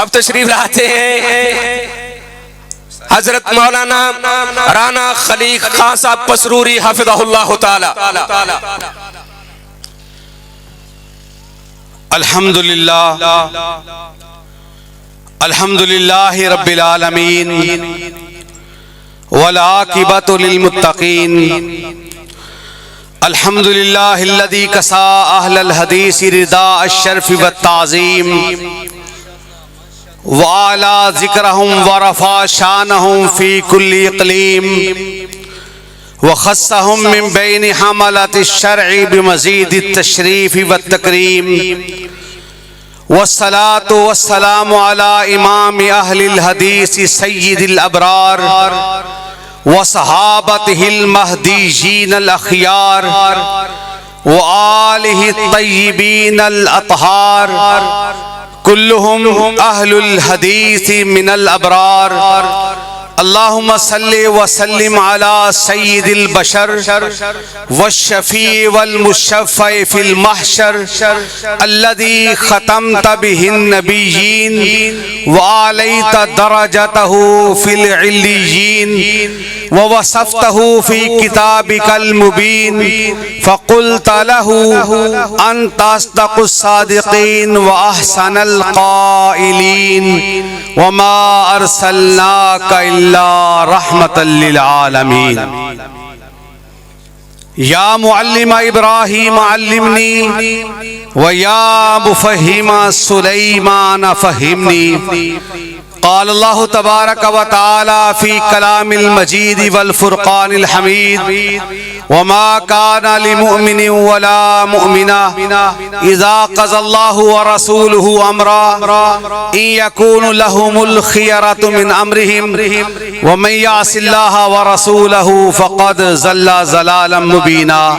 اب تشریف لاتے ہیں حضرت مولانا رانا خلیق خان صاحب پسروری حفظہ اللہ تعالی۔ الحمدللہ رب العالمین والعاقبۃ للمتقین الحمدللہ الذی کسا اہل الحدیث رداء الشرف والتعظیم وعلا ذکرہم ورفع شانہم فی کل اقلیم وخصہم من بین حملۃ الشرع بمزید التشریف والتکریم والصلاة والسلام علی امام اہل الحدیث سید الابرار وصحابتہ المہدیین الاخیار وآلہ الطیبین الاطہار کلہم اہل الحدیث من الابرار اللہم صلی وسلم علی سید البشر والشفیع والمشفع فی المحشر الذی ختمت بہ النبیین وعلیت درجتہ فی العلیین ووصفتہ فی کتابک المبین فقلت لہ انت اصدق الصادقین واحسن القائلین وما ارسلناک الا رحمۃ للعالمین یا معلم ابراہیم علمنی ویا مفہم سلیمان فہمنی قال اللہ تبارک و تعالی فی کلام المجید والفرقان الحمید وما كان لمؤمن ولا مؤمنة اذا قضى الله ورسوله امرا ان يكون لهم الخيرة من امرهم ومن يعص الله ورسوله فقد ضل ضلالا مبينا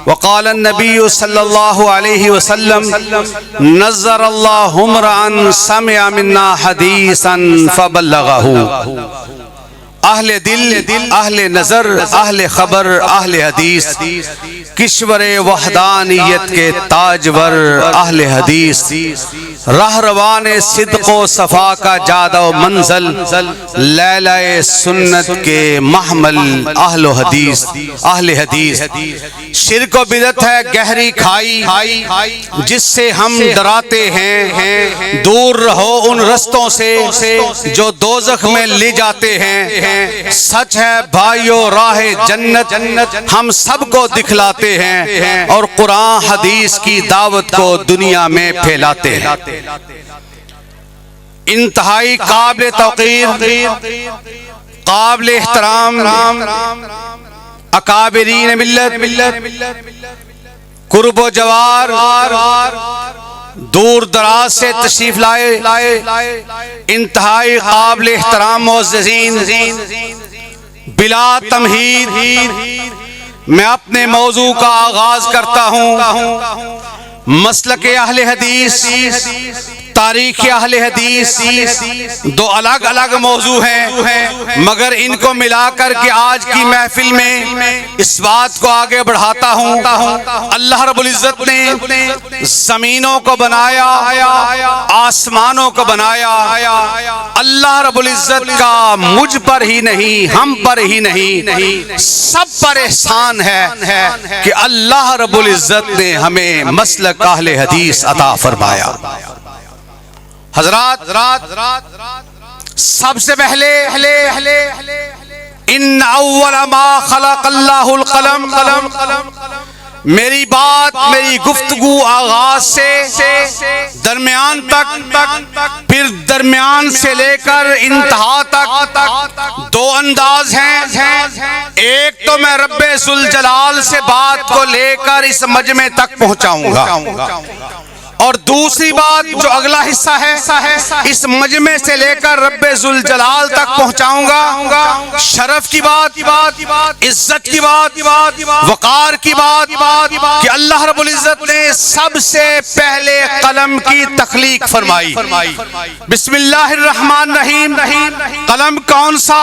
وقال النبي صلى الله عليه وسلم نظر الله امرا سمع منا حديثا فبلغه اہل دل، اہل نظر، اہل خبر، اہل حدیث، کشور وحدانیت کے تاجور اہل حدیث، رہروان صدق و صفا کا جادہ و منزل، لیلہ سنت کے محمل اہل حدیث، اہل حدیث۔ شرک و بدعت ہے گہری کھائی جس سے ہم ڈراتے ہیں، دور رہو ان رستوں سے جو دوزخ میں لے جاتے ہیں۔ سچ ہے بھائیو راہ جنت ہم سب کو دکھلاتے ہیں اور قرآن حدیث کی دعوت کو دنیا میں پھیلاتے ہیں۔ انتہائی قابل توقیر، قابل احترام اکابرین ملت، قرب و جوار، دور دراز سے تشریف لائے، انتہائی قابل احترام معززین، بلا تمہید میں اپنے موضوع کا آغاز کرتا ہوں۔ مسلک اہل حدیث، تاریخ اہل حدیث دو الگ الگ موضوع ہیں، مگر ان کو ملا کر کے آج کی محفل میں اس بات کو آگے بڑھاتا ہوں۔ اللہ رب العزت نے زمینوں کو بنایا، آسمانوں کو بنایا، اللہ رب العزت کا مجھ پر ہی نہیں، ہم پر ہی نہیں، سب پر احسان ہے کہ اللہ رب العزت نے ہمیں مسلک اہل حدیث عطا فرمایا۔ حضرات، سب سے پہلے ان اول ما خلق اللہ القلم، میری بات، میری گفتگو آغاز سے درمیان تک، پھر درمیان سے لے کر انتہا تک دو انداز ہیں۔ ایک تو میں رب ذوالجلال سے بات کو لے کر اس مجمع تک پہنچاؤں گا، اور دوسری بات جو اگلا حصہ ہے اس مجمع سے لے کر رب ذوالجلال تک پہنچاؤں گا۔ شرف کی بات، عزت کی بات، وقار کی بات کہ اللہ رب العزت نے سب سے پہلے قلم کی تخلیق فرمائی۔ بسم اللہ الرحمن الرحیم۔ قلم کون سا؟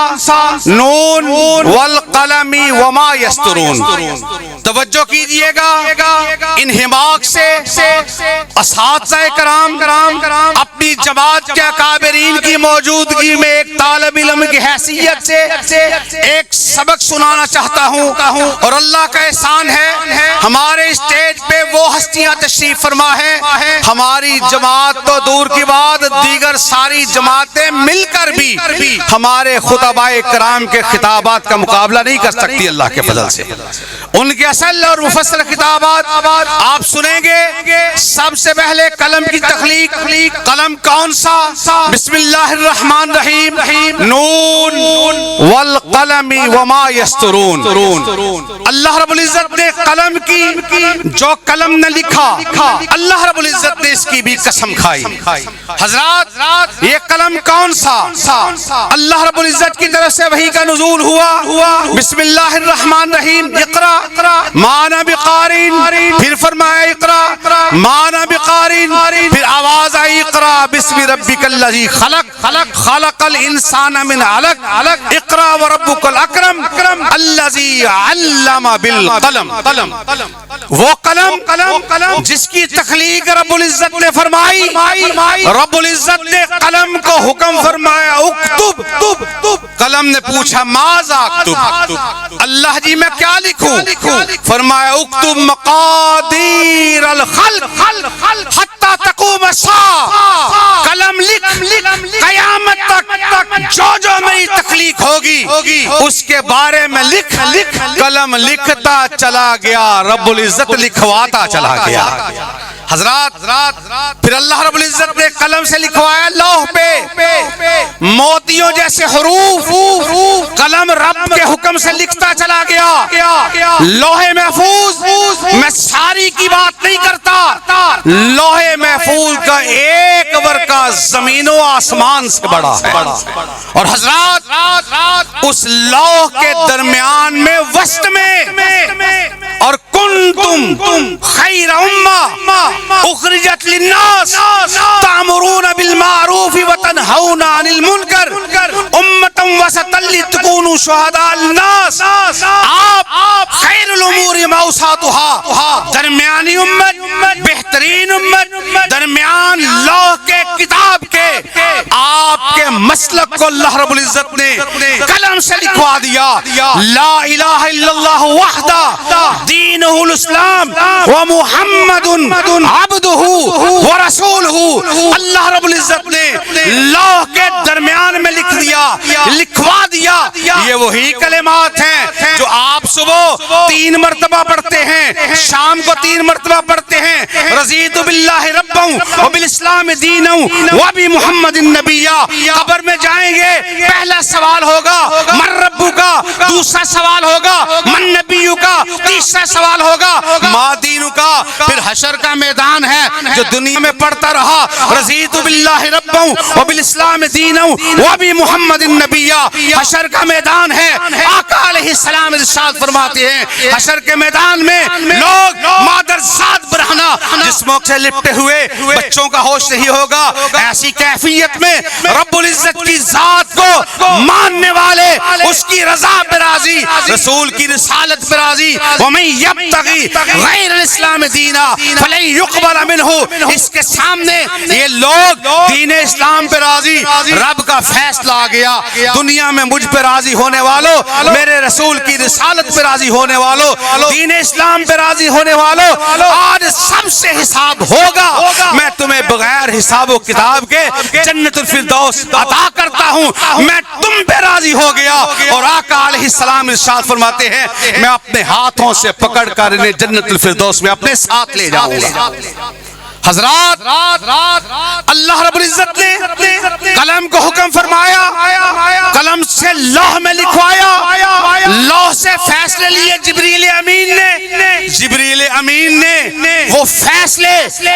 نون والقلم وما یسطرون۔ توجہ کیجئے گا، انہماک سے اساتذہ کرام اپنی جماعت کے اکابرین کی موجودگی میں ایک طالب علم کی حیثیت سے ایک سبق سنانا چاہتا ہوں، اور اللہ کا احسان ہے ہمارے اسٹیج پہ وہ ہستیاں تشریف فرما ہے، ہماری جماعت تو دور کی بات دیگر ساری جماعتیں مل کر بھی ہمارے خطباء کرام کے خطابات کا مقابلہ نہیں کر سکتی اللہ کے فضل سے۔ ان کے اصل اور مفصل خطابات آپ سنیں گے۔ سب سے پہلے قلم کی تخلیق، قلم کون سا؟ بسم اللہ الرحمن الرحیم، نون والقلم وما یسطرون۔ اللہ رب العزت نے قلم کی جو قلم نے لکھا، اللہ رب العزت نے اس کی بھی قسم کھائی۔ حضرات یہ قلم کون سا؟ اللہ رب العزت کی طرف سے وحی کا نزول ہوا۔ بسم اللہ الرحمن الرحیم، اقرا مانا بقارین، پھر فرمایا اقرا مانا بقارین، پھر آواز آئی اقرا بسم ربک الذی خلق خلق الانسان من علق اقرا وربک الاکرم الذی علم بالقلم۔ وہ قلم جس کی تخلیق رب العزت نے فرمائی، رب العزت نے قلم کو حکم فرمایا اکتب، قلم نے پوچھا ماذا اکتب، اللہ جی میں کیا لکھوں؟ فرمایا اکتب مقادیر الخلق حتی تقوم الساعہ، قلم لکھ قیامت تک جو میری تخلیق ہوگی اس کے بارے میں لکھ۔ قلم لکھتا چلا گیا، رب العزت لکھواتا چلا گیا۔ حضرات پھر اللہ رب العزت نے قلم سے لکھوایا لوح پہ موتیوں جیسے حروف، قلم رب کے حکم سے لکھتا چلا گیا۔ لوح محفوظ میں ساری کی بات نہیں کرتا، لوح محفوظ کا ایک ورقہ زمین و آسمان سے بڑا ہے، اور حضرات اس لوح کے درمیان میں وسط میں اور کنتم خیر امہ اخرجت للناس تأمرون بالمعروف وتنہون عن المنکر امتا وسطا لتکونوا شہداء الناس۔ آپ خیر الامور موساطها، درمیانی امت، بہترین امت، درمیان لوح کے کتاب کے آپ کے مسلک کو اللہ رب العزت نے قلم سے لکھوا دیا۔ لا الہ الا اللہ وحدہ دینہ الاسلام ومحمد عبدہ ورسولہ۔ اللہ رب العزت نے لوح کے درمیان میں لکھ دیا، لکھوا دیا۔ یہ وہی کلمات ہیں جو آپ صبح 3 مرتبہ پڑھتے ہیں، شام کو 3 مرتبہ پڑھتے ہیں، رضیت باللہ ربا وبالاسلام دینا وبمحمد نبیا۔ قبر میں جائیں گے، پہلا سوال ہوگا من ربکا، دوسرا سوال ہوگا من نبیکا، تیسرا سوال ہوگا ما دینکا۔ پھر حشر کا میدان ہے جو دنیا میں پڑھتا رہا رضیت باللہ ربا وبالاسلام دینا وبمحمد نبیا۔ حشر کا میدان ہے، آقا علیہ السلام ارشاد فرماتے ہیں حشر کے میدان میں لوگ مادر ذات برہنہ جسموں سے لپٹے ہوئے، بچوں کا ہوش نہیں ہوگا، ایسی کیفیت میں رب العزت کی ذات کو ماننے والے اس کی رضا پہ راضی، رسول کی رسالت پہ راضی۔ وَمَن يَبْتَغِي غَيْرَ الْإِسْلَامِ دِينًا فَلَن يُقْبَلَ مِنْهُ۔ اس کے سامنے یہ لوگ دین اسلام پہ راضی، رب کا فیصلہ آ گیا، دنیا میں مجھ پہ راضی ہونے والوں، میرے رسول کی رسالت پہ راضی ہونے والوں، دین اسلام پہ راضی ہونے والوں، آج سب سے حساب ہوگا۔ میں تمہیں بغیر حساب و کتاب کے جنت الفردوس عطا کرتا ہوں، میں تم پہ راضی ہو گیا۔ اور آقا علیہ السلام ارشاد فرماتے ہیں میں اپنے ہاتھوں سے پکڑ کر انہیں جنت الفردوس میں اپنے ساتھ لے جاؤں گا۔ حضرات اللہ رب العزت نے قلم کو حکم فرمایا، قلم سے لوح میں لکھوایا، لوح سے فیصلے لیے جبریل امین نے وہ فیصلے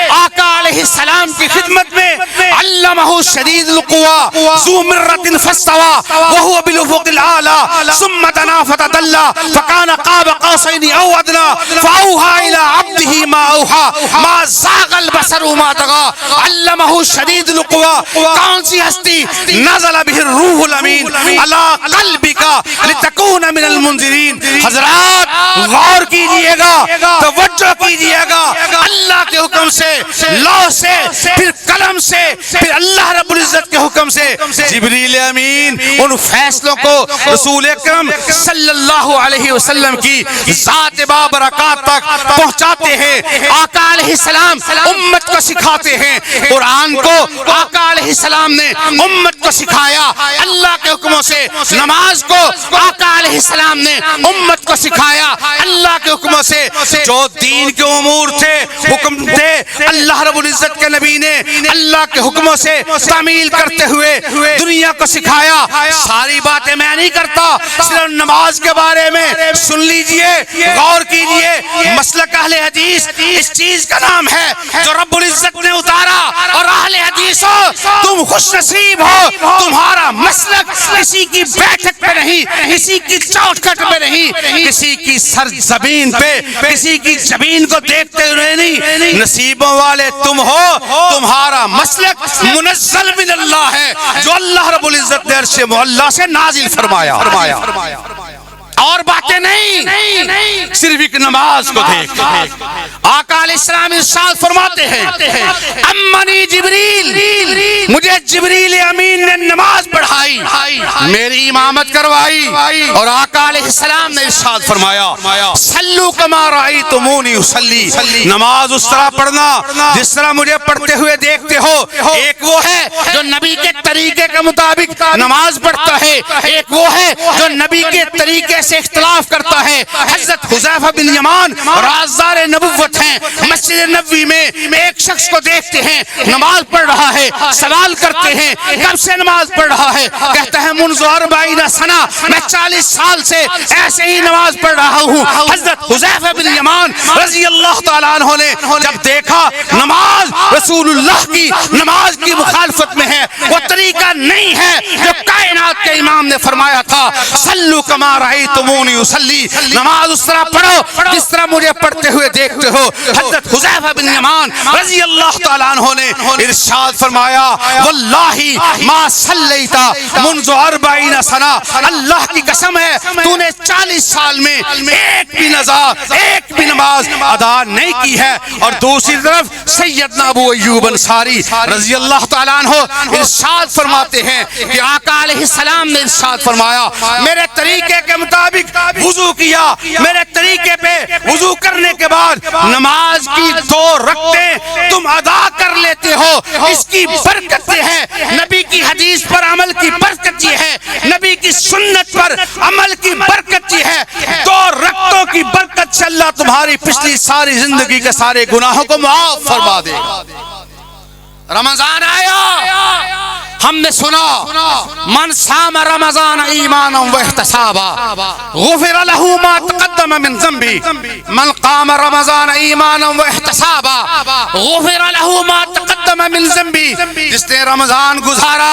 آقا علیہ السلام کی خدمت میں علمہ شدید القوى ذو مرۃ فاستوى وهو بالافق الاعلى ثم دنا فتدلى فكان قاب قوسين او ادنى فاوحى الى عبده ما اوحى ما زاغ البصر وما طغى علمہ شدید القوى۔ کون سی ہستی؟ نزل به الروح الامین على قلبك لتكون من المنذرین۔ حضرات غور کیجئے گا، توجہ کیجئے گا، اللہ کے حکم سے، لوح سے، پھر قلم سے، پھر اللہ رب العزت کے حکم سے جبریل امین ان فیصلوں کو رسول اکرم صلی اللہ علیہ وسلم کی ذات بابرکات تک پہنچاتے ہیں۔ آقا علیہ السلام امت کو سکھاتے ہیں، قرآن کو آقا علیہ السلام نے امت کو سکھایا، اللہ کے حکموں سے نماز کو آقا علیہ السلام نے امت کو سکھایا، اللہ کے حکموں سے جو دین کے امور تھے، حکم تھے، اللہ رب العزت کے نبی نے اللہ کے حکموں سے تعمیل کرتے ہوئے دنیا کو سکھایا۔ ساری باتیں میں نہیں کرتا، صرف نماز کے بارے میں سن لیجئے، غور کیجئے۔ مسلک اہل حدیث اس چیز کا نام ہے جو رب العزت نے اتارا، اور اہل حدیث ہو تم خوش نصیب ہو، تمہارا مسلک کسی کی بیٹھک پہ نہیں، کسی کی چوکھٹ پہ نہیں، کسی کی سر زمین پہ، کسی کی زمین کو دیکھتے ہوئے نہیں، نصیبوں والے تم ہو، تمہارا مسلک منزل من اللہ ہے جو اللہ رب العزت نے عرش معلی سے نازل فرمایا۔ اور باتیں نہیں، صرف ایک نماز کو دیکھ۔ آقا علیہ السلام ارشاد فرماتے ہیں امنی جبریل، مجھے جبریل امین نے نماز پڑھائی، میری امامت کروائی، اور آقا علیہ السلام نے ارشاد فرمایا صلو کما رأیتمونی اصلی، نماز اس طرح پڑھنا جس طرح مجھے پڑھتے ہوئے دیکھتے ہو۔ ایک وہ ہے جو نبی کے طریقے کے مطابق نماز پڑھتا ہے، ایک وہ ہے جو نبی کے طریقے سے اختلاف کرتا ہے۔ حضرت حذیفہ بن یمان رازدار نبوت ہیں، مسجد نبوی میں ایک شخص کو دیکھتے ہیں نماز پڑھ رہا ہے، سوال کرتے ہیں کب سے نماز پڑھ رہا ہے؟ کہتا ہے منذ 40 سنہ، میں 40 سال سے ایسے ہی نماز پڑھ رہا ہوں۔ حضرت حذیفہ بن یمان رضی اللہ تعالیٰ عنہ نے جب دیکھا نماز رسول اللہ کی نماز کی مخالفت میں ہے، وہ طریقہ نہیں ہے جو کائنات کے امام نے فرمایا تھا صلو کما رأیتمونی اصلی، نماز اس طرح پڑھو جس طرح مجھے پڑھتے ہوئے دیکھتے ہو۔ حضرت حذیفہ بن یمان رضی اللہ تعالیٰ عنہ نے ارشاد فرمایا واللہ ما صلیت منذ 40 سنہ، اللہ کی قسم ہے تو نے 40 سال میں ایک بھی نماز ادا نہیں کی ہے۔ اور دوسری طرف سیدنا ابو ایوب انصاری رضی اللہ تعالیٰ عنہ ارشاد فرماتے ہیں کہ آقا علیہ السلام نے ارشاد فرمایا میرے طریقے کے مطابق وضو کیا، میرے طریقے پہ وضو کرنے کے بعد نماز کی 2 رکعتیں تم ادا کر لیتے ہو، اس کی برکت یہ ہے، نبی کی حدیث پر عمل کی برکت یہ ہے، نبی کی سنت پر عمل کی برکت یہ ہے۔ 2 رکعتوں کی برکت سے اللہ تمہاری پچھلی ساری زندگی کے سارے گناہوں کو معاف فرما دے گا۔ رمضان آیا، ہم نے سنا من صام رمضان ایمانا واحتسابا غفر له ما تقدم من ذنبی، من قام رمضان ایمانا واحتسابا غفر له ما تقدم من ذنبی، جس نے رمضان گزارا،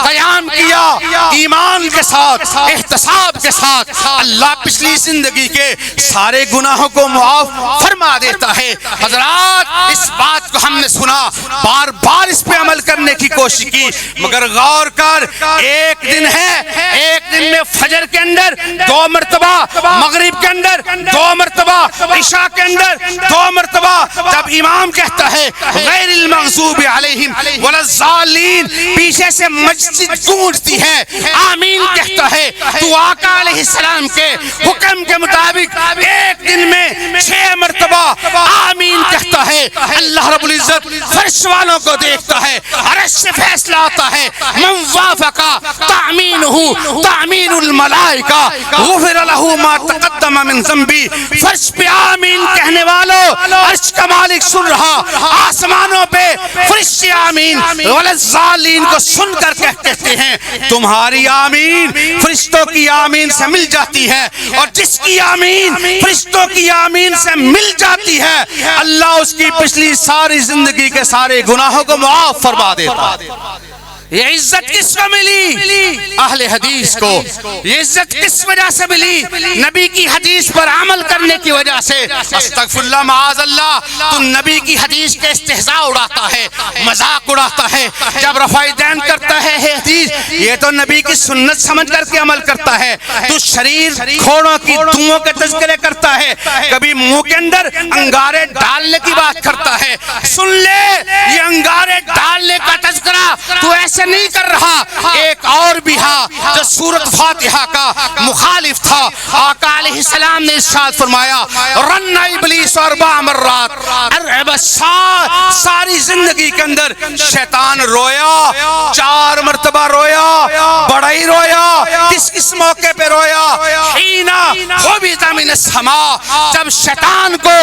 قیام کیا ایمان کے ساتھ، احتساب کے ساتھ، اللہ پچھلی زندگی کے سارے گناہوں کو معاف فرما دیتا ہے۔ حضرات اس بات کو ہم نے سنا، بار بار اس پہ عمل کرنے کی کوشش کی، مگر غور کر ایک دن ہے، ایک دن میں فجر کے اندر 2 مرتبہ، مغرب کے اندر 2 مرتبہ، عشاء کے اندر 2 مرتبہ، جب امام کہتا ہے غیر المغضوب علیہم ولا الضالین، پیچھے سے مسجد گونجتی ہے، آمین کہتا ہے، تو آقا علیہ السلام کے حکم کے مطابق ایک دن میں 6 مرتبہ آمین کہتا ہے۔ اللہ رب العزت فرش والوں کو دیکھتا ہے، عرش سے فیصلہ آتا ہے من وافق تعمینہ تعمین الملائکہ غفر له ما تقدم من ذنبی، فرش پہ آمین کہنے والوں عرش کا مالک سن رہا، آسمانوں پہ فرشتے آمین والضالین کو سن کر کہتے ہیں تمہاری آمین فرشتوں کی آمین سے مل جاتی ہے، اور جس کی آمین فرشتوں کی آمین سے مل جاتی ہے اللہ اس کی پچھلی ساری زندگی کے سارے گناہوں کو معاف فرما دیتا ہے۔ یہ عزت کس کو ملی؟ اہل حدیث کو۔ یہ عزت کس وجہ سے ملی؟ نبی کی حدیث پر عمل کرنے کی وجہ سے۔ استغفر اللہ معاذ اللہ، تو نبی کی حدیث کے استہزاء اڑاتا ہے، مذاق اڑاتا ہے، جب رفع دین کرتا ہے حدیث، یہ تو نبی کی سنت سمجھ کر کے عمل کرتا ہے۔ تو شریر کھوڑوں کی دھوؤں کے تذکرے کرتا ہے، کبھی منہ کے اندر انگارے ڈالنے کی بات کرتا ہے۔ سن لے، یہ انگارے ڈالنے کا تذکرہ تو ایسے نہیں کر رہا، ایک اور بھی ہے جو سورۃ فاتحہ کا مخالف تھا۔ آقا علیہ السلام نے ارشاد فرمایا رن ابلیس 4 مرات، ساری زندگی کے اندر شیطان رویا، 4 مرتبہ رویا، بڑا ہی رویا۔ کس موقع پہ رویا؟ حینا حبط من السماء، جب شیطان کو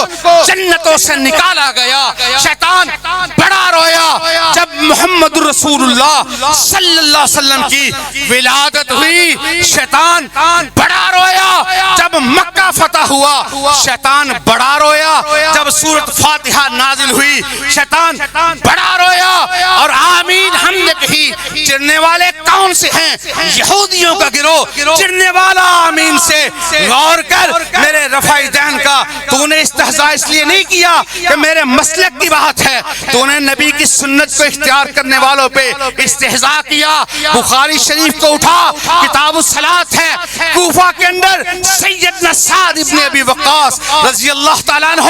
جنتوں سے نکالا گیا، شیطان بڑا رویا۔ جب محمد رسول اللہ صلی اللہ علیہ وسلم کی ولادت ہوئی، شیطان بڑا رویا۔ جب مکہ فتح ہوا، شیطان بڑا رویا۔ جب سورۃ فاتحہ نازل ہوئی، شیطان بڑا رویا۔ اور آمین ہم نے کہی، چڑھنے والے کون سے ہیں؟ یہودیوں کا گروہ چڑھنے والا آمین سے۔ غور کر میرے رفع دین کا، تو نے استہزاء اس لیے نہیں کیا کہ میرے مسلک کی بات ہے، تو نے نبی کی سنت کو اختیار کرنے والوں پہ استہزاء کیا۔ بخاری شریف کو اٹھا، کتاب الصلاۃ ہے، کوفہ کے اندر سیدنا سعد ابن ابی وقاص رضی اللہ تعالیٰ عنہ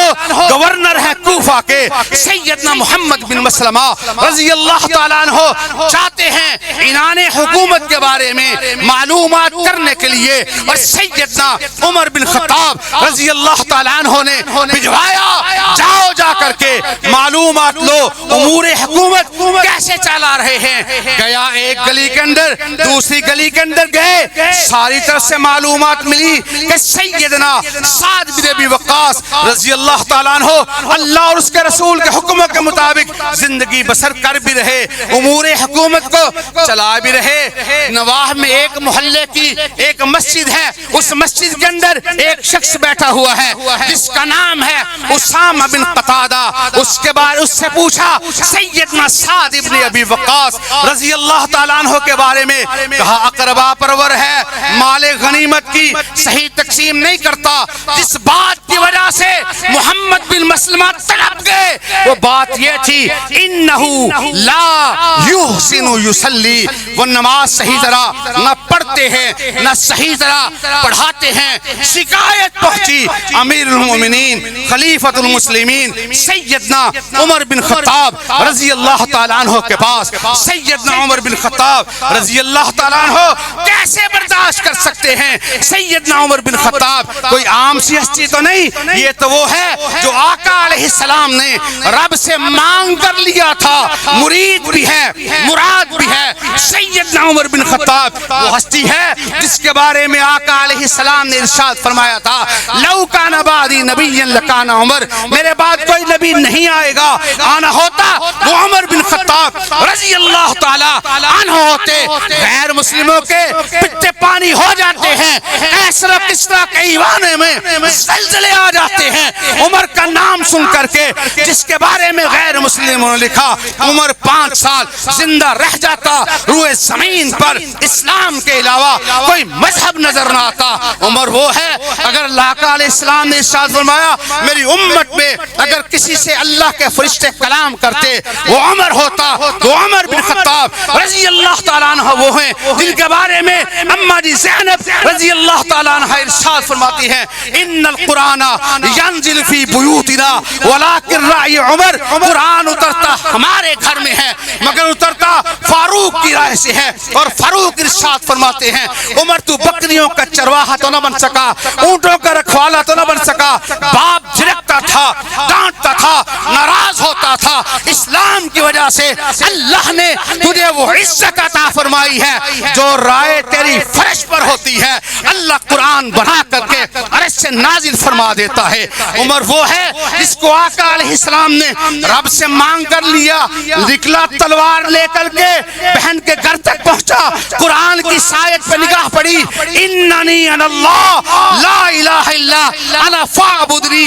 گورنر ہے کوفہ کے، سیدنا محمد بن مسلمہ رضی اللہ تعالیٰ عنہ چاہتے ہیں عنان حکومت کے بارے میں معلومات کرنے کے لیے، اور سیدنا عمر بن خطاب رضی اللہ تعالیٰ عنہ نے بھجوایا، جاؤ جا کر کے معلومات لو، امور حکومت کیسے چلا رہے ہیں۔ گیا ایک گلی کے اندر، دوسری گلی کے اندر گئے، ساری طرف سے معلومات ملی کہ سیدنا سعد بن ابی وقاص رضی اللہ تعالیٰ عنہ اللہ اور اس کے رسول کے حکموں کے مطابق زندگی بسر کر بھی رہے، امور حکومت کو چلا بھی رہے۔ نواح میں ایک محلے کی ایک مسجد ہے، اس مسجد کے اندر ایک شخص بیٹھا ہوا ہے جس کا نام ہے اسامہ بن قتادہ۔ اس کے بعد اس سے پوچھا سیدنا سعد ابن ابی وقاص رضی اللہ تعالیٰ عنہ کے بارے میں، کہا اقربا پرور ہے، مال غنیمت کی صحیح تقسیم نہیں کرتا، جس بات کی وجہ سے محمد بن مسلمہ تڑپ گئے وہ بات یہ تھی انہو لا یحسن یصلی، وہ نماز صحیح طرح نہ پڑھتے ہیں نہ صحیح طرح پڑھاتے ہیں۔ شکایت پہنچی امیر المومنین خلیفۃ المسلمین سیدنا عمر بن خطاب رضی اللہ تعالیٰ عنہ کے پاس۔ سیدنا عمر بن خطاب رضی اللہ تعالیٰ عنہ کیسے برداشت کر سکتے ہیں؟ سیدنا عمر بن خطاب کوئی عام سی ہستی تو نہیں، یہ تو وہ ہے جو آقا علیہ السلام نے رب سے مانگ کر لیا تھا، مرید بھی ہے مراد بھی ہے۔ سیدنا عمر بن خطاب وہ ہستی ہے جس کے بارے میں آقا علیہ السلام نے ارشاد فرمایا تھا لو کان بعدی نبی لکان عمر، میرے بعد کوئی نبی نہیں آئے گا، آنا ہوتا وہ عمر بن خطاب رضی اللہ تعالی عنہ ہوتے۔ غیر مسلموں کے پتے پانی ہو جاتے ہیں، ایسرا کسرا کے ایوانے میں زلزلے آ جاتے ہیں، عمر کا نام سن کر کے جس کے بارے میں غیر مسلموں نے لکھا عمر 5 سال زندہ رہ جاتا، روئے زمین پر اسلام کے علاوہ کوئی مذہب نظر نہ آتا۔ عمر وہ ہے، اگر اللہ کا علیہ السلام نے ارشاد فرمایا میری امت میں اگر کسی سے اللہ کے فرشتے کلام کرتے وہ عمر ہوتا، وہ عمر بن خطاب رضی اللہ تعالیٰ عنہ وہ ہیں جن کے بارے میں اما جی زینب رضی اللہ تعالیٰ عنہ ارشاد فرماتی ہیں ان القرآن ینزل فی بیوتنا ولکن رأی عمر، قرآن اترتا ہمارے گھر میں ہے مگر اترتا فاروق کی رائے سے ہے، اور فاروق ارشاد فرماتے ہیں عمر تو بکریوں کا چرواہا تو نہ بن سکا، اونٹوں کا رکھوالا تو نہ بن سکا، باپ جھڑکتا تھا، ڈانٹتا تھا، ناراض ہوتا تھا، اسلام کی وجہ سے اللہ نے تجھے وہ عزت عطا فرمائی ہے جو رائے تیری فرش پر ہوتی ہے، اللہ قرآن بنا کر کے عرش سے نازل فرما دیتا ہے۔ عمر وہ ہے جس کو آقا علیہ السلام نے رب سے مانگ کر لیا، نکلا تلوار لے کر کے بہن کے گھر تک پہنچا، قرآن کی سایت پہ نگاہ پڑی اننی انا اللہ لا الہ الا انا فاعبدنی،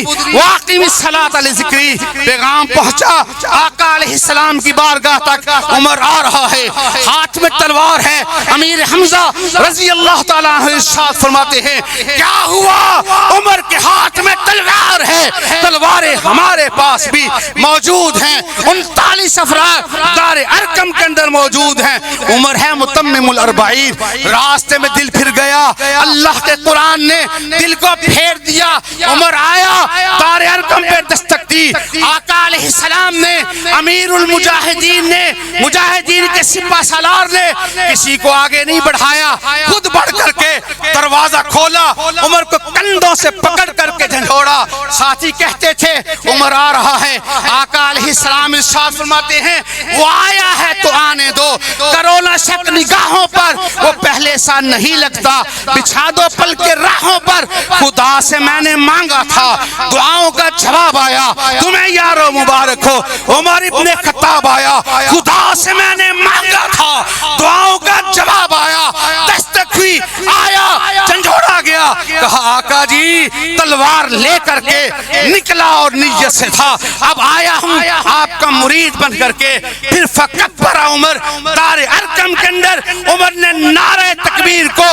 واقعی صلاۃ لذکری پیغام پہنچا آقا علیہ السلام کی بارگاہ تک. عمر آ رہا ہے, ہاتھ میں تلوار ہے. امیر حمزہ رضی اللہ تعالیٰ عنہ ارشاد فرماتے ہیں کیا ہوا؟ عمر کے ہاتھ میں تلوار ہے. تلواریں ہمارے پاس بھی موجود ہیں. 39 افراد دار ارقم کے اندر موجود ہیں. عمر ہے متمم الاربعین. راستے میں دل پھر گیا, اللہ کے قرآن نے دل کو پھیر دیا. عمر آیا, دار ارقم پہ دستک دی. آقا علیہ السلام نے, امیر المجاہدین نے, مجاہدین کے سپہ سالار نے کسی کو آگے نہیں بڑھایا, خود بڑھ کر کے دروازہ کھولا. عمر کو کندھوں سے پکڑ کر کے جھنجھوڑا. ساتھی کہتے تھے عمر آ رہا ہے. آقا علیہ السلام ارشاد فرماتے ہیں وہ آیا ہے تو آنے دو, کرو نہ شک نگاہوں پر, وہ پہلے سا نہیں لگتا. بچھا دو پل کے راہوں پر, خدا سے میں نے مانگا تھا, دعاؤں کا جواب آیا. تمہیں یارو مبارک ہو. عمر ابن خطاب آیا, خدا سے میں نے مانگا تھا, دعاؤں کا جواب آیا. دستک ہوئی, آیا, جھنجھوڑا گیا. کہا آقا جی تلوار لے کر کے نکلا اور نیت سے تھا, اب آیا ہوں آپ کا مرید بن کر کے. پھر فکبر عمر, دار ارقم کے اندر عمر نے نعرہ تکبیر کو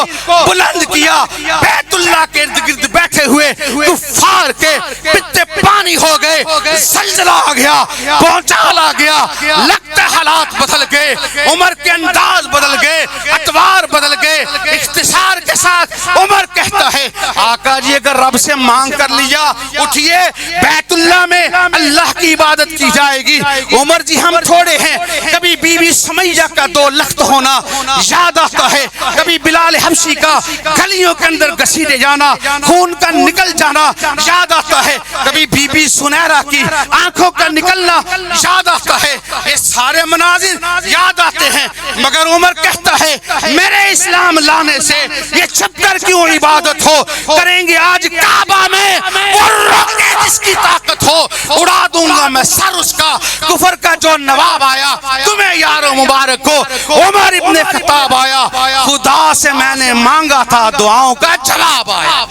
بلند کیا. بیت اللہ کے ارد گرد بیٹھے ہوئے کفار کے پتے پانی ہو گئے. زلزلہ آ گیا, بھونچال آ گیا, لگتا حالات بدل گئے, عمر کے انداز بدل گئے, اتوار بدل گئے. اختصار کے ساتھ عمر کہتا ہے آقا جی اگر رب سے مانگ کر لیا, اٹھئے بیت اللہ میں اللہ کی عبادت کی جائے گی. عمر جی ہم تھوڑے ہیں, کبھی بی بی سمیہ کا 2 لخت ہونا یاد آتا ہے, کبھی بلال حبشی کا گلیوں کے اندر گھسیٹے جانا, خون کا نکل جانا یاد آتا ہے, کبھی بی بی سنیرہ کی آنکھوں کا نکلنا یاد آتا ہے. یہ سارے مناظر یاد آتے ہیں, مگر عمر کہتا ہے میرے اسلام لانے سے یہ چھپ کر کیوں عبادت ہو, کریں گے آج کعبہ میں وہ روکے جس کی طاقت ہو, اڑا دوں گا میں سر اس کا. کفر کا جو نواب آیا, تمہیں یارو مبارک ہو. عمر ابن خطاب آیا, خدا سے میں نے مانگا تھا, دعاؤں کا جواب آیا.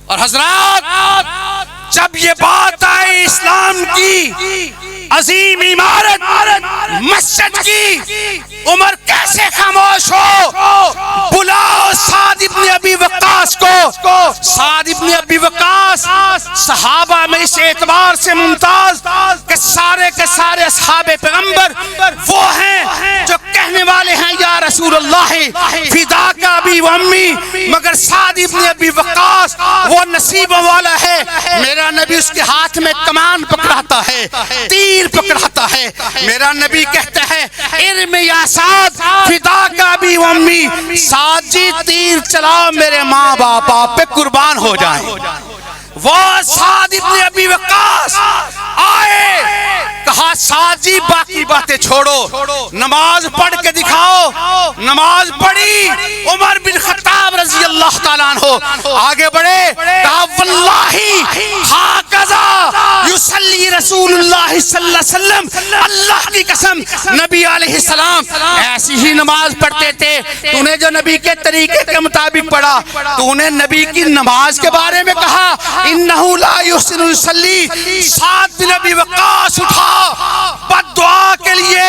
اور حضرات جب یہ بات آئی اسلام کی عظیم عمارت مسجد کی, عمر کیسے خاموش ہو؟ بلاؤ سعد ابن ابی وقاص کو. سعد ابن ابی وقاص صحابہ میں اس اعتبار سے ممتاز کہ سارے کے سارے اصحاب پیغمبر وہ ہیں جو کہنے والے ہیں یا رسول اللہ فداک ابی و امی, مگر سعد ابن ابی وقاص وہ نصیبوں والا ہے. میرا نبی اس کے ہاتھ میں کمان پکڑاتا ہے, تیر پکڑاتا ہے. میرا نبی کہتا ہے ارم یا سعد فداک ابی و امی, سعد جی تیر چلاؤ میرے ماں باپ آپ پہ قربان ہو جائیں. وہ سعد ابن ابی وقاص آئے, کہا سعد جی باقی باتیں چھوڑو, نماز پڑھ کے دکھاؤ. نماز پڑھی. عمر بن خطاب رضی اللہ تعالیٰ عنہ آگے بڑھے, کہا واللہ ہاکذا یصلی رسول اللہ صلی اللہ علیہ وسلم, اللہ کی قسم نبی علیہ السلام ایسی ہی نماز پڑھتے تھے. تو نے جو نبی کے طریقے کے مطابق پڑھا, تو نے نبی کی نماز کے بارے میں کہا انہو لا یحسن یصلی. سعد بن ابی وقاص اٹھا, بد دعا کے لیے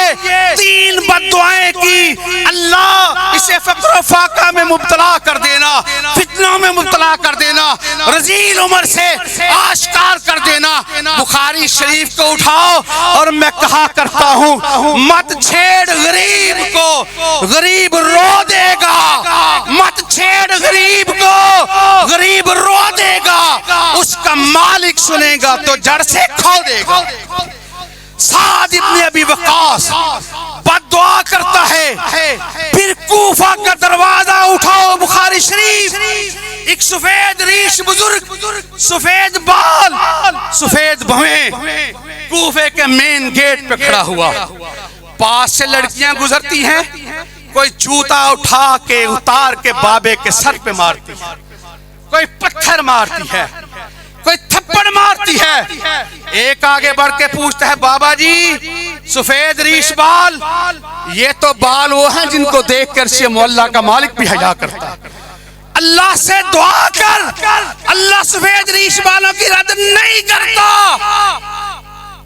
3 بد دعائیں کی. اللہ اسے فقر و فاقہ میں مبتلا کر دینا, فتنوں میں مبتلا کر دینا, رذیل عمر سے آشکار کر دینا. بخاری شریف کو اٹھاؤ اور میں کہا کرتا ہوں مت چھیڑ غریب کو, غریب رو دے گا. مت چھیڑ غریب کو, غریب رو دے گا. اس کا مالک سنے گا تو جڑ سے کھو دے گا. سعد ابن ابی وقاص بد دعا کرتا ہے. پھر کوفہ کا دروازہ اٹھاؤ, بخاری شریف, ایک سفید ریش بزرگ, سفید بال, سفید بھویں, کوفے کے مین گیٹ پہ کھڑا ہوا. پاس سے لڑکیاں گزرتی ہیں, کوئی جوتا اٹھا کے اتار کے بابے کے سر پہ مارتی ہے, کوئی پتھر مارتی ہے, کوئی تھپڑ مارتی ہے. ایک آگے بڑھ کے پوچھتا ہے بابا جی سفید ریش بال, یہ تو بال وہ ہیں جن کو دیکھ کر سے محلہ کا مالک بھی حیا کرتا. اللہ سے دعا کر، اللہ سفید ریش والوں کی رد نہیں کرتا۔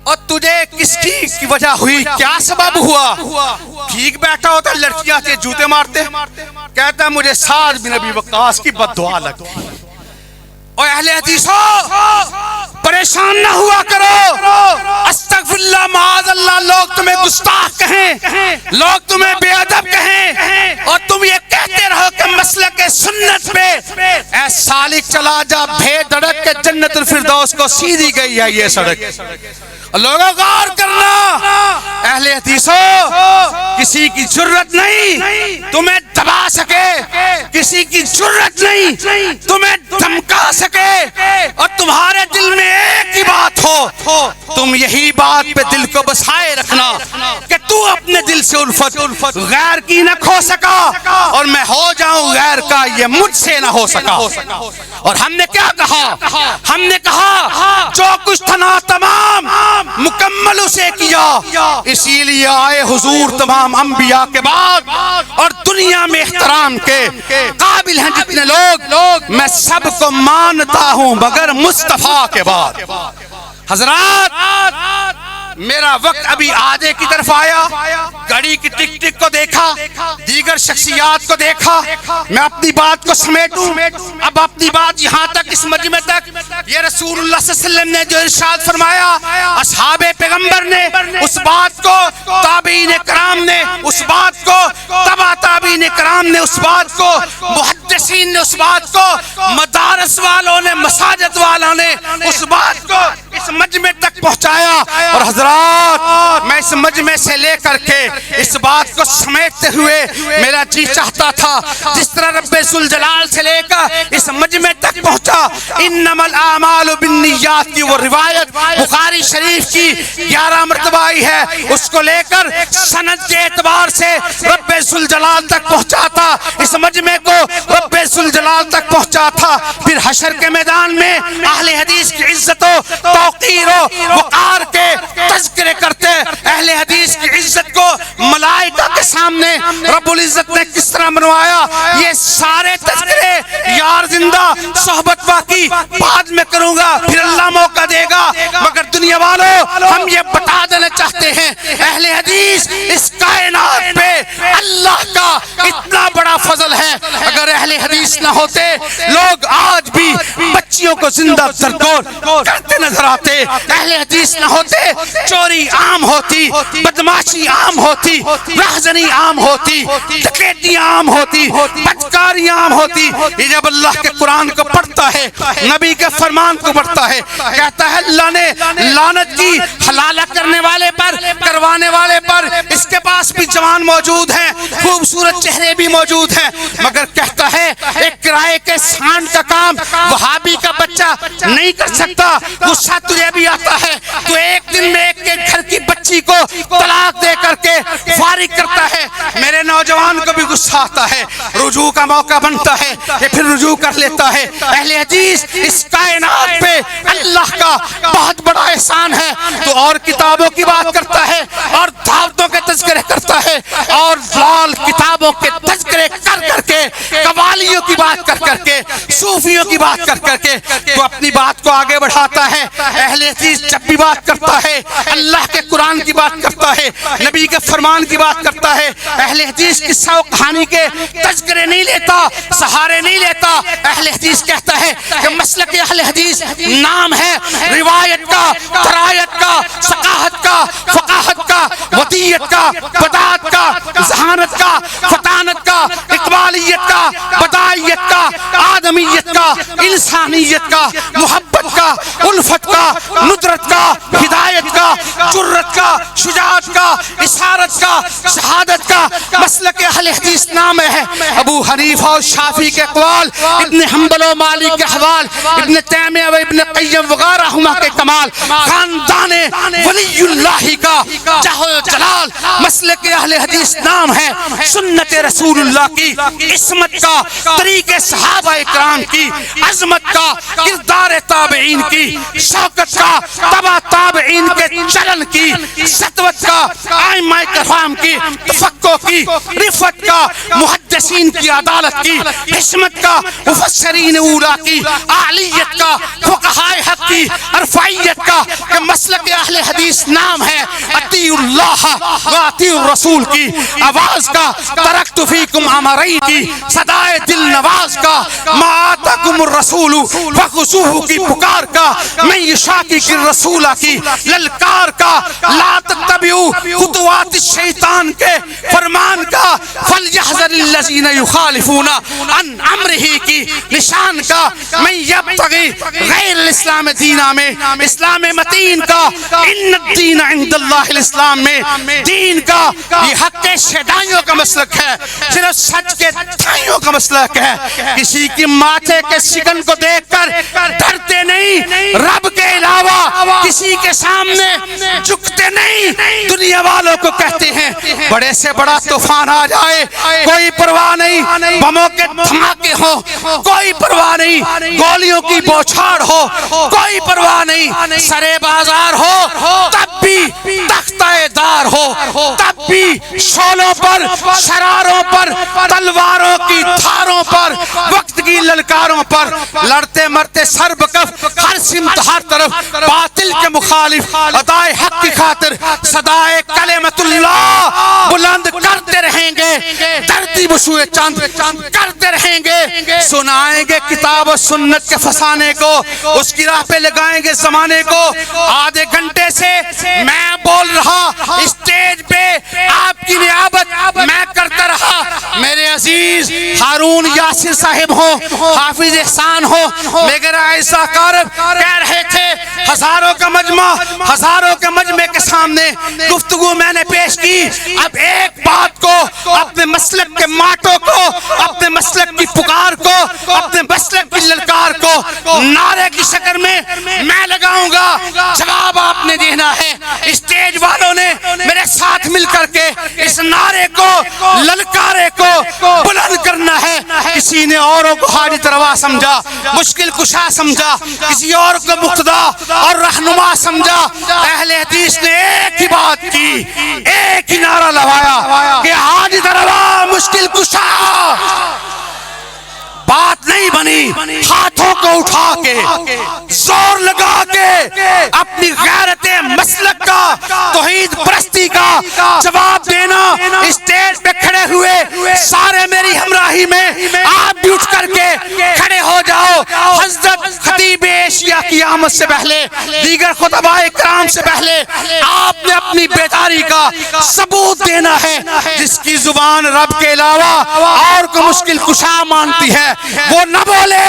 اور تجھے کس کی وجہ ہوئی، کیا سبب ہوا؟ ٹھیک بیٹھا ہوتا لڑکیاں سے جوتے مارتے، کہتا مجھے سعد بن ابی وقاص کی بد دعا لگ گئی۔ اور اہل حدیثو پریشان نہ ہوا کرو، استغفر اللہ معاذ اللہ، لوگ تمہیں گستاخ کہیں، لوگ تمہیں بے ادب کہیں، اور تم یہ کہتے رہو کہ مسلک سنت پہ اے سالک چلا جا، بھید دڑک کے جنت الفردوس کو سیدھی گئی ہے یہ سڑک۔ لوگوں غور کرنا، اہل حدیثو کسی کی جرت نہیں تمہیں دبا سکے، کسی کی جرت نہیں تمہیں دھمکا سکے، اور تمہارے دل میں ایک ہی بات ہو، تم یہی بات پہ دل کو بسائے رکھنا کہ تو اپنے دل سے الفت غیر کی نہ کھو سکا اور میں ہو جاؤں غیر کا، یہ مجھ سے نہ ہو سکا۔ اور ہم نے کیا کہا؟ ہم نے کہا جو کچھ تھا تمام مکمل اسے کیا، اسی لیے آئے حضور تمام انبیاء کے بعد، اور دنیا میں احترام کے قابل ہیں جتنے لوگ، میں سب کو مانتا ہوں مگر مصطفیٰ کے بعد۔ حضرات میرا وقت ابھی آدھے کی طرف آیا، گھڑی کی ٹک ٹک کو دیکھا، دیگر شخصیات کو دیکھا، میں اپنی بات کو سمیٹوں۔ اب اپنی بات یہاں تک، اس مجمع تک، یہ رسول اللہ صلی اللہ علیہ وسلم نے جو ارشاد فرمایا، اصحاب پیغمبر نے اس بات کو، تابعین کرام نے اس بات کو، تبع تابعین کرام نے اس بات کو، محدثین نے اس بات کو، مدارس والوں نے، مساجد والوں نے اس بات کو اس مجمع تک پہنچایا۔ اور حضرات میں اس مجمع سے لے کر کے اس بات کو سمیٹتے ہوئے میرا جی چاہتا تھا جس طرح رب ذوالجلال سے لے کر اس مجمع تک پہنچا، انما الاعمال بالنیات کی وہ روایت بخاری شریف کی 11 مرتبہ آئی ہے، اس کو لے کر سند کے اعتبار سے رب ذوالجلال تک پہنچا تھا، اس مجمع کو رب ذوالجلال تک پہنچا تھا۔ پھر حشر کے میدان میں اہل حدیث کی عزت و توقیر و وقار کے تذکرے کرتے، اہل حدیث کی عزت کو ملائکہ کے سامنے رب العزت نے کس طرح منوایا، یہ سارے تذکرے یار زندہ صحبت باقی بعد میں کروں گا، پھر اللہ موقع دے گا۔ مگر دنیا والوں ہم یہ بتا دینا چاہتے ہیں، اہل حدیث اس کائنات پہ اللہ کا اتنا بڑا فضل ہے، اگر اہل حدیث نہ ہوتے لوگ آج بھی بچیوں کو زندہ سرگور کرتے نظر آتے، اہل حدیث نہ ہوتے چوری عام ہوتی، بدماشی عام ہوتی، رہزنی عام ہوتی، ڈکیتی عام ہوتی، بدکاری عام ہوتی۔ یہ جب اللہ کے قرآن کو پڑھتا ہے، نبی کے فرمان کو پڑھتا ہے، کہتا ہے اللہ نے لعنت کی حلالہ کرنے والے پر، کروانے والے پر، اس کے پاس بھی جوان موجود ہیں، خوبصورت چہرے بھی موجود ہیں، مگر کہتا ہے ایک کرائے کے سانڈ کا کام وہابی کا بچہ نہیں کر سکتا۔ غصہ تجھے بھی آتا ہے، تو ایک دن میں ایک کے گھر کی بچی کو طلاق دے کر کے فارغ کرتا ہے، میرے نوجوان کو بھی غصہ آتا ہے، رجوع کا موقع بنتا ہے یہ پھر رجوع کر لیتا ہے۔ اہل حدیث اس کائنات پہ اللہ کا بہت بڑا احسان ہے، تو اور کتابوں کی بات کرتا ہے، اور دعوتوں کے تذکرے کرتا ہے، اور لال کتابوں کے تذکرے کر کر کے، قوالیوں کی بات کر کر کے، صوفیوں کی بات کر کر کے تو اپنی بات کو آگے بڑھاتا ہے۔ اہل حدیث جب بھی بات کرتا ہے اللہ کے قرآن کی بات کرتا ہے، نبی کے فرمان کی بات کرتا ہے، اہل حدیث قصہ و کہانی کے تذکرے نہیں لیتا، سہارے نہیں لیتا۔ اہل حدیث کہتا ہے کہ مسلک اہل حدیث نام ہے روایت کا، درایت کا، ثقافت کا، فقاہت کا، ودیت کا، بداعت کا، ذہانت کا، فطانت کا، اقبالیت کا، بدائیت کا، آدمیت کا، انسانیت کا، محبت کا، الفت کا، ندرت کا، ہدایت کا، جرت کا، شجاعت کا، اسارت کا، شہادت کا، مسلک اہل حدیث نام ہے۔ ابو حنیفہ اور شافعی کے اقوال، ابن حنبل و مالک کے احوال، ابن تیمیہ و ابن قیم وغیرہ ہما کے کمال، خاندان ولی اللہ کا جہ و جلال، مسلک اہل حدیث نام ہے۔ سنت رسول اللہ کی عصمت کا، طریقے صحابہ اکرام کی، عظمت کا، کردار تابعین کی، شوکت کا، تبع تابعین کے چلن کی، سطوت کا، ائمہ کرام کی، تفقہ کی، رفت کا، محدثین کی عدالت کی، حشمت کا، مفسرین اولا کی، اعلیت کا، فقہائے حق کی، ارفعیت کا، کہ مسلک اہل حدیث نام ہے اطیعوا اللہ و اطیعوا الرسول کی، آواز کا، ترکت فیکم امرین کی، صدائے دل نواز کا، ما آتاکم الرسول فخذوہ کی پکار کا، من یشاقق الرسول کی للکار کا، لا تتبعوا خطوات الشیطان کے فرمان کا، فلیحذر الذین یخالفون عن امرہ کی نشان کا، من یبتغی غیر الاسلام دینا میں اسلام متین کا، ان الدین عند اللہ الاسلام میں دین کا، یہ حق شیدائیوں کا مسلک ہے، صرف سچ کے دھائیوں کا مسلک ہے، کسی کی ماتھے کے سکن کو دیکھ کر ڈرتے نہیں، رب کے علاوہ کسی کے سامنے جھکتے نہیں، دنیا والوں کو کہتے ہیں بڑے سے بڑا طوفان آ جائے کوئی پرواہ نہیں، بموں کے دھماکے ہو کوئی پرواہ نہیں، گولیوں کی بوچھاڑ ہو کوئی پرواہ نہیں، سرے بازار ہو تب بھی تختہ دار ہو تب بھی شولوں پر، شراروں پر، تلواروں کی دھاروں پر، وقت کی للکاروں پر لڑتے مرتے سر بکف، ہر سمت ہر طرف باطل کے مخالف، ادائے حق کی خاطر صدائے کلمت اللہ بلند کرتے رہیں گے، دھرتی بشوئے چاند کرتے رہیں گے، سنائیں گے کتاب و سنت کے فسانے کو، اس کی راہ پہ لگائیں گے زمانے کو۔ آدھے گھنٹے سے میں بول رہا، اسٹیج پہ آپ کی نیابت میں کرتا رہا، میرے عزیز ہارون یاسر صاحب ہو، حافظ احسان ہو، مگر عائشہ کارب کہہ رہے تھے ہزاروں کا مجمع، ہزاروں کے مجمع کے سامنے گفتگو میں نے پیش کی، اب ایک بات کو، اپنے مسلک کے ماٹو کو، اپنے مسلک کی پکار کو، اپنے مسلک کی للکار کو نعرے کی شکل میں میں لگاؤں گا، جواب آپ نے دینا ہے۔ اسٹیج والوں نے میرے ساتھ مل کر کے اس نعرے کو، للکارے کو بلند کرنا ہے۔ کسی نے اوروں کو حاجت روا سمجھا، مشکل کشا سمجھا، کسی اور کو مقتدا اور رہنما سمجھا، اہل حدیث نے ایک ہی بات کی، ایک ہی نعرہ لگایا کہ حاجت روا مشکل کشا۔ بات نہیں بنی، ہاتھوں کو اٹھا کے، زور لگا کے اپنی غیرت مسلک کا، توحید پرستی کا جواب دینا۔ اسٹیج پہ کھڑے ہوئے سارے میری ہمراہی میں، آپ بھی اٹھ کر کے کھڑے ہو جاؤ۔ حضرت خطیب ایشیا کی آمد سے پہلے، دیگر خطباء کرام سے پہلے آپ نے اپنی بیداری کا ثبوت دینا ہے۔ جس کی زبان رب کے علاوہ اور کو مشکل کشا مانتی ہے وہ نہ بولے،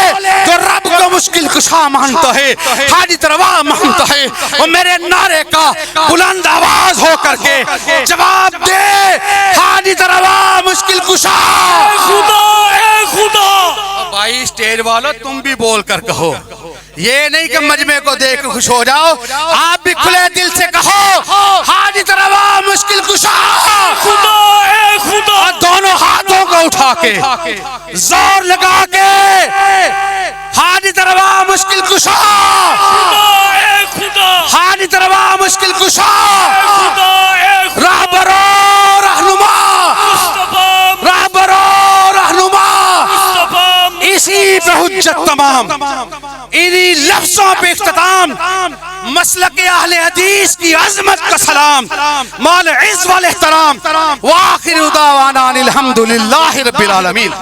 جو رب کو مشکل کشا مانتا ہے، حاجت روا مانتا ہے، وہ میرے نعرے کا بلند آواز ہو کر کے جواب دے، حاجت روا مشکل کشا۔ اے خدا، اے خدا۔ بھائی اسٹیج والو تم بھی بول کر کہو، یہ نہیں کہ مجمع کو دیکھ کے خوش ہو جاؤ، آپ بھی کھلے دل سے کہو حاجت روا مشکل کشا۔ خدا، اے خدا۔ اور دونوں ہاتھوں کو اٹھا کے، زور لگا کے، حاجت روا مشکل کشا، خدا، اے خدا۔ حاجت روا مشکل کشا، خدا، اے خدا۔ راہبرو رہنما، مصطفیٰ، راہبرو رہنما، مصطفیٰ، اسی پہ حجت تمام، انہی لفظوں پہ اختتام، مسلک اہل حدیث کی عظمت کا سلام، مال عز والاحترام، وآخر دعوانا الحمدللہ رب العالمین۔